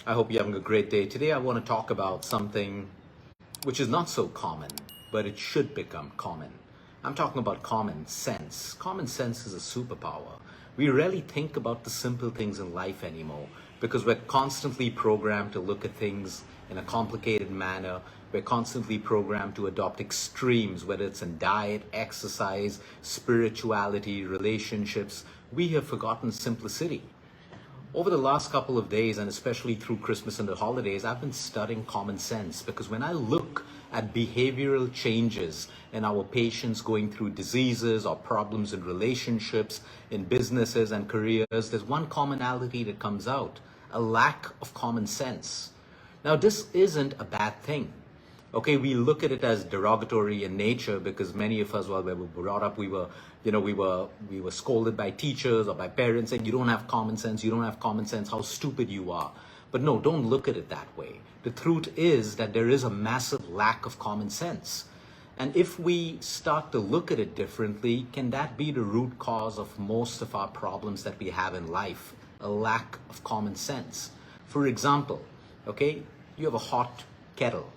I hope you're having a great day. Today, I want to talk about something which is not so common, but it should become common. I'm talking about common sense. Common sense is a superpower. We rarely think about the simple things in life anymore because we're constantly programmed to look at things in a complicated manner. We're constantly programmed to adopt extremes, whether it's in diet, exercise, spirituality, relationships. We have forgotten simplicity. Over the last couple of days, and especially through Christmas and the holidays, I've been studying common sense because when I look at behavioral changes in our patients going through diseases or problems in relationships, in businesses and careers, there's one commonality that comes out: a lack of common sense. Now, this isn't a bad thing. Okay, we look at it as derogatory in nature because many of us, well, we were brought up, we were scolded by teachers or by parents saying, you don't have common sense, you don't have common sense, how stupid you are. But no, don't look at it that way. The truth is that there is a massive lack of common sense. And if we start to look at it differently, can that be the root cause of most of our problems that we have in life? A lack of common sense. For example, okay, you have a hot kettle.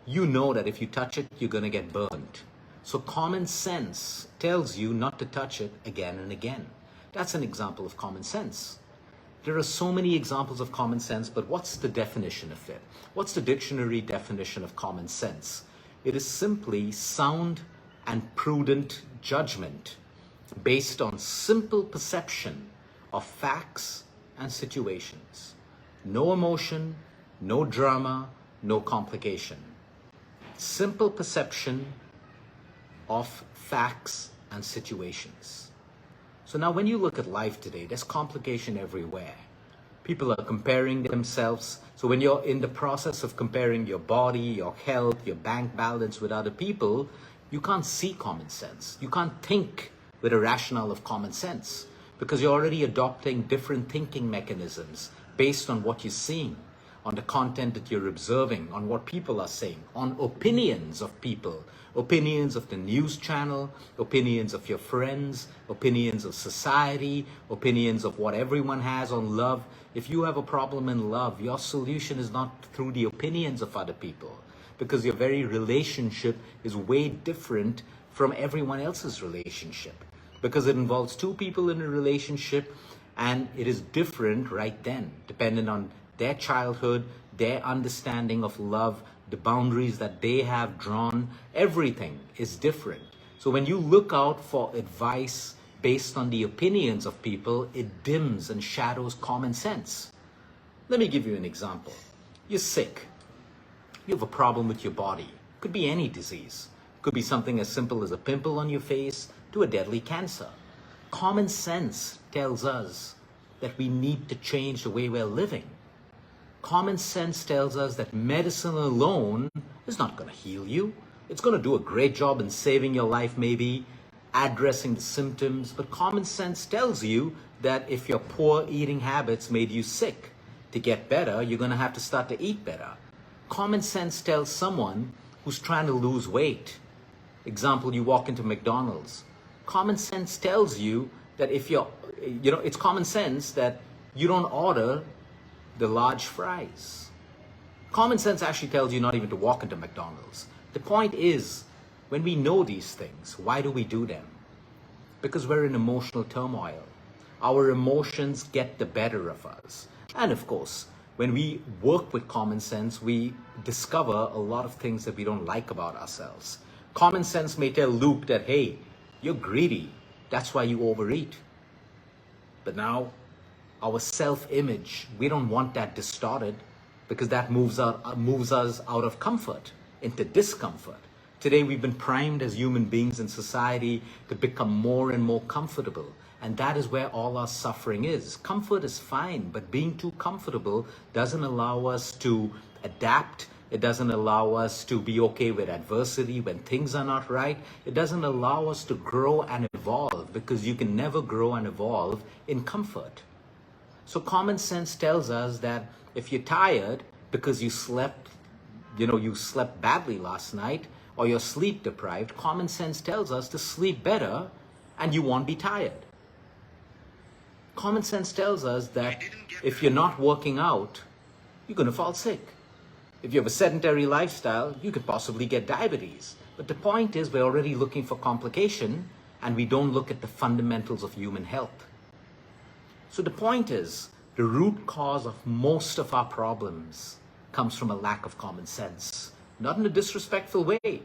You know that if you touch it, you're going to get burned. So common sense tells you not to touch it again and again. That's an example of common sense. There are so many examples of common sense, but what's the definition of it? What's the dictionary definition of common sense? It is simply sound and prudent judgment based on simple perception of facts and situations. No emotion, no drama, no complication. Simple perception of facts and situations. So now when you look at life today, there's complication everywhere. People are comparing themselves. So when you're in the process of comparing your body, your health, your bank balance with other people, you can't see common sense. You can't think with a rationale of common sense because you're already adopting different thinking mechanisms based on what you're seeing, on the content that you're observing, on what people are saying, on opinions of people, opinions of the news channel, opinions of your friends, opinions of society, opinions of what everyone has on love. If you have a problem in love, your solution is not through the opinions of other people because your very relationship is way different from everyone else's relationship because it involves two people in a relationship and it is different right then, depending on their childhood, their understanding of love, the boundaries that they have drawn, everything is different. So when you look out for advice based on the opinions of people, it dims and shadows common sense. Let me give you an example. You're sick. You have a problem with your body. Could be any disease. Could be something as simple as a pimple on your face to a deadly cancer. Common sense tells us that we need to change the way we're living. Common sense tells us that medicine alone is not going to heal you. It's going to do a great job in saving your life, maybe addressing the symptoms. But common sense tells you that if your poor eating habits made you sick, to get better, you're going to have to start to eat better. Common sense tells someone who's trying to lose weight. Example, you walk into McDonald's. Common sense tells you that if it's common sense that you don't order the large fries. Common sense actually tells you not even to walk into McDonald's. The point is, when we know these things, why do we do them? Because we're in emotional turmoil. Our emotions get the better of us. And of course, when we work with common sense, we discover a lot of things that we don't like about ourselves. Common sense may tell Luke that, hey, you're greedy. That's why you overeat. But now, our self-image, we don't want that distorted because that moves us out of comfort into discomfort. Today we've been primed as human beings in society to become more and more comfortable, and that is where all our suffering is. Comfort is fine, but being too comfortable doesn't allow us to adapt. It doesn't allow us to be okay with adversity when things are not right. It doesn't allow us to grow and evolve because you can never grow and evolve in comfort. So common sense tells us that if you're tired because you slept badly last night or you're sleep deprived, common sense tells us to sleep better and you won't be tired. Common sense tells us that if you're not working out, you're going to fall sick. If you have a sedentary lifestyle, you could possibly get diabetes. But the point is, we're already looking for complication and we don't look at the fundamentals of human health. So the point is, the root cause of most of our problems comes from a lack of common sense. Not in a disrespectful way,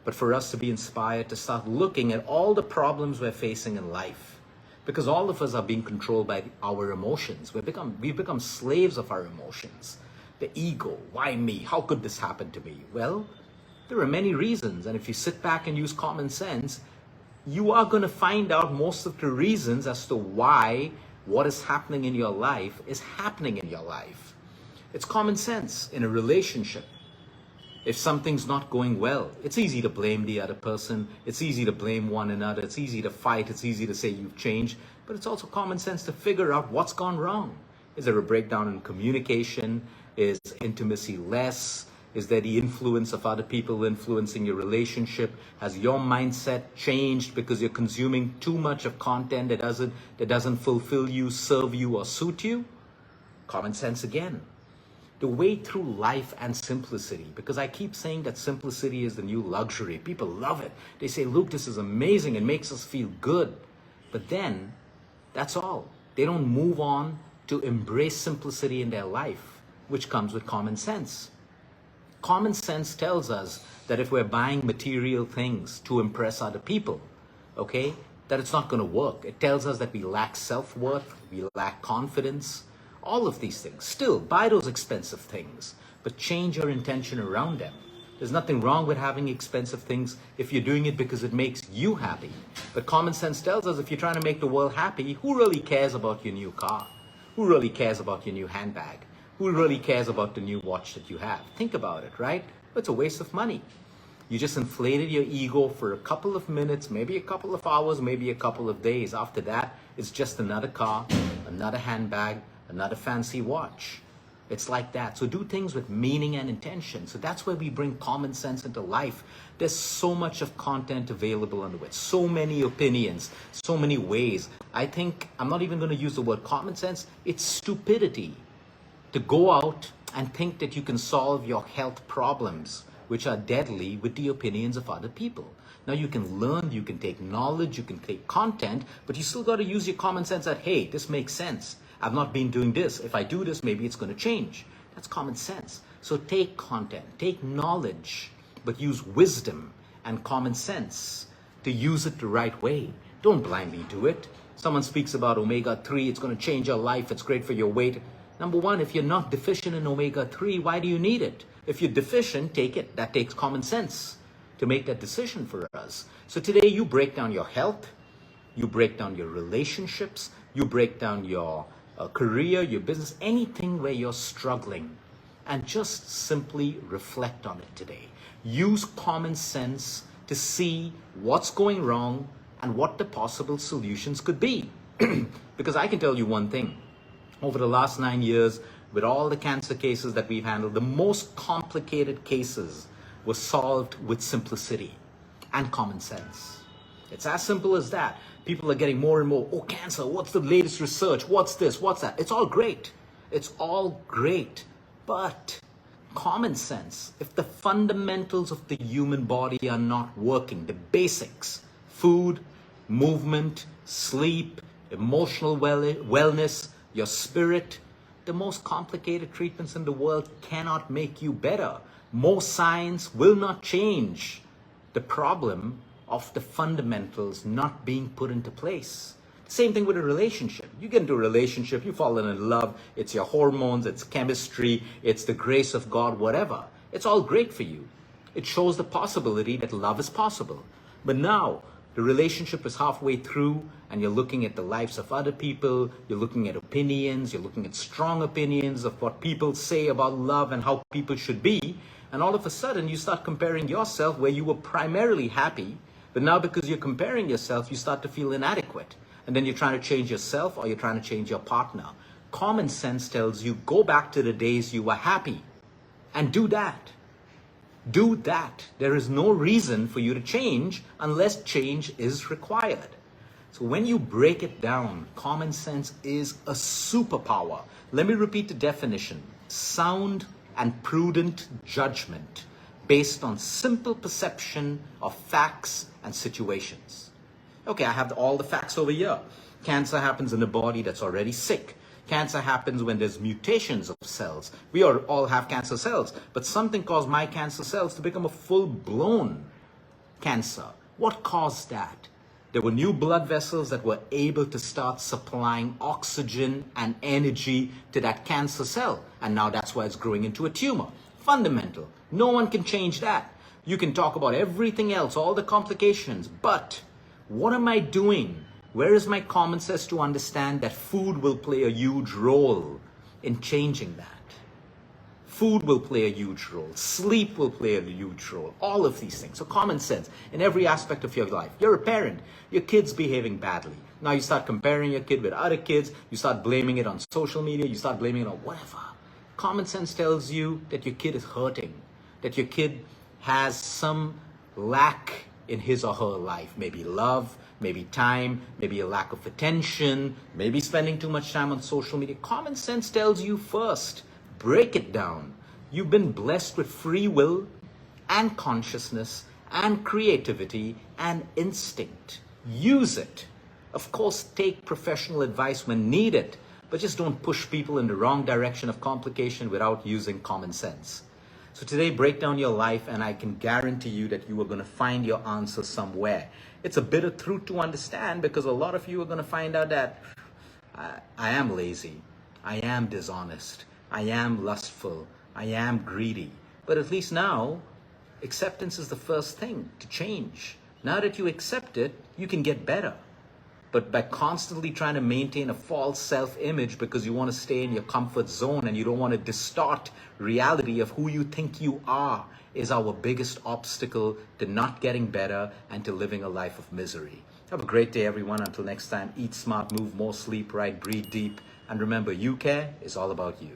but for us to be inspired to start looking at all the problems we're facing in life. Because all of us are being controlled by our emotions. We've become slaves of our emotions. The ego, why me? How could this happen to me? Well, there are many reasons. And if you sit back and use common sense, you are going to find out most of the reasons as to why what is happening in your life is happening in your life. It's common sense in a relationship. If something's not going well, it's easy to blame the other person. It's easy to blame one another. It's easy to fight. It's easy to say you've changed. But it's also common sense to figure out what's gone wrong. Is there a breakdown in communication? Is intimacy less? Is there the influence of other people influencing your relationship? Has your mindset changed because you're consuming too much of content that doesn't fulfill you, serve you, or suit you? Common sense again. The way through life and simplicity, because I keep saying that simplicity is the new luxury. People love it. They say, Luke, this is amazing. It makes us feel good. But then, that's all. They don't move on to embrace simplicity in their life, which comes with common sense. Common sense tells us that if we're buying material things to impress other people, okay, that it's not going to work. It tells us that we lack self-worth, we lack confidence, all of these things. Still, buy those expensive things, but change your intention around them. There's nothing wrong with having expensive things if you're doing it because it makes you happy. But common sense tells us if you're trying to make the world happy, who really cares about your new car? Who really cares about your new handbag? Who really cares about the new watch that you have? Think about it, right? It's a waste of money. You just inflated your ego for a couple of minutes, maybe a couple of hours, maybe a couple of days. After that, it's just another car, another handbag, another fancy watch. It's like that. So do things with meaning and intention. So that's where we bring common sense into life. There's so much of content available on the web, so many opinions, so many ways. I think, I'm not even going to use the word common sense, it's stupidity to go out and think that you can solve your health problems, which are deadly, with the opinions of other people. Now you can learn, you can take knowledge, you can take content, but you still got to use your common sense that, hey, this makes sense. I've not been doing this. If I do this, maybe it's going to change. That's common sense. So take content, take knowledge, but use wisdom and common sense to use it the right way. Don't blindly do it. Someone speaks about omega-3, it's going to change your life, it's great for your weight. Number one, if you're not deficient in omega-3, why do you need it? If you're deficient, take it. That takes common sense to make that decision for us. So today you break down your health, you break down your relationships, you break down your career, your business, anything where you're struggling, and just simply reflect on it today. Use common sense to see what's going wrong and what the possible solutions could be. Because I can tell you one thing. Over the last 9 years, with all the cancer cases that we've handled, the most complicated cases were solved with simplicity and common sense. It's as simple as that. People are getting more and more, oh, cancer, what's the latest research? What's this? What's that? It's all great. It's all great. But common sense, if the fundamentals of the human body are not working, the basics, food, movement, sleep, emotional wellness, your spirit, the most complicated treatments in the world cannot make you better. More science will not change the problem of the fundamentals not being put into place. Same thing with a relationship. You get into a relationship, you fall in love, it's your hormones, it's chemistry, it's the grace of God, whatever. It's all great for you. It shows the possibility that love is possible. But now, the relationship is halfway through and you're looking at the lives of other people, you're looking at opinions, you're looking at strong opinions of what people say about love and how people should be, and all of a sudden you start comparing yourself where you were primarily happy, but now because you're comparing yourself, you start to feel inadequate. And then you're trying to change yourself or you're trying to change your partner. Common sense tells you, go back to the days you were happy and do that. Do that. There is no reason for you to change unless change is required. So when you break it down, common sense is a superpower. Let me repeat the definition. sound and prudent judgment based on simple perception of facts and situations. Okay, I have all the facts over here. Cancer happens in a body that's already sick. Cancer happens when there's mutations of cells. We all have cancer cells, but something caused my cancer cells to become a full-blown cancer. What caused that? There were new blood vessels that were able to start supplying oxygen and energy to that cancer cell. And now that's why it's growing into a tumor. Fundamental. No one can change that. You can talk about everything else, all the complications, but what am I doing? Where is my common sense to understand that food will play a huge role in changing that? Food will play a huge role. Sleep will play a huge role. All of these things. So common sense in every aspect of your life. You're a parent. Your kid's behaving badly. Now you start comparing your kid with other kids. You start blaming it on social media. You start blaming it on whatever. Common sense tells you that your kid is hurting. That your kid has some lack in his or her life. Maybe love, maybe time, maybe a lack of attention, maybe spending too much time on social media. Common sense tells you first. Break it down. You've been blessed with free will and consciousness and creativity and instinct. Use it. Of course, take professional advice when needed, but just don't push people in the wrong direction of complication without using common sense. So today, break down your life, and I can guarantee you that you are going to find your answer somewhere. It's a bitter truth to understand because a lot of you are going to find out that I am lazy, I am dishonest, I am lustful, I am greedy. But at least now, acceptance is the first thing to change. Now that you accept it, you can get better. But by constantly trying to maintain a false self-image because you want to stay in your comfort zone and you don't want to distort reality of who you think you are is our biggest obstacle to not getting better and to living a life of misery. Have a great day, everyone. Until next time, eat smart, move more, sleep right, breathe deep. And remember, you care is all about you.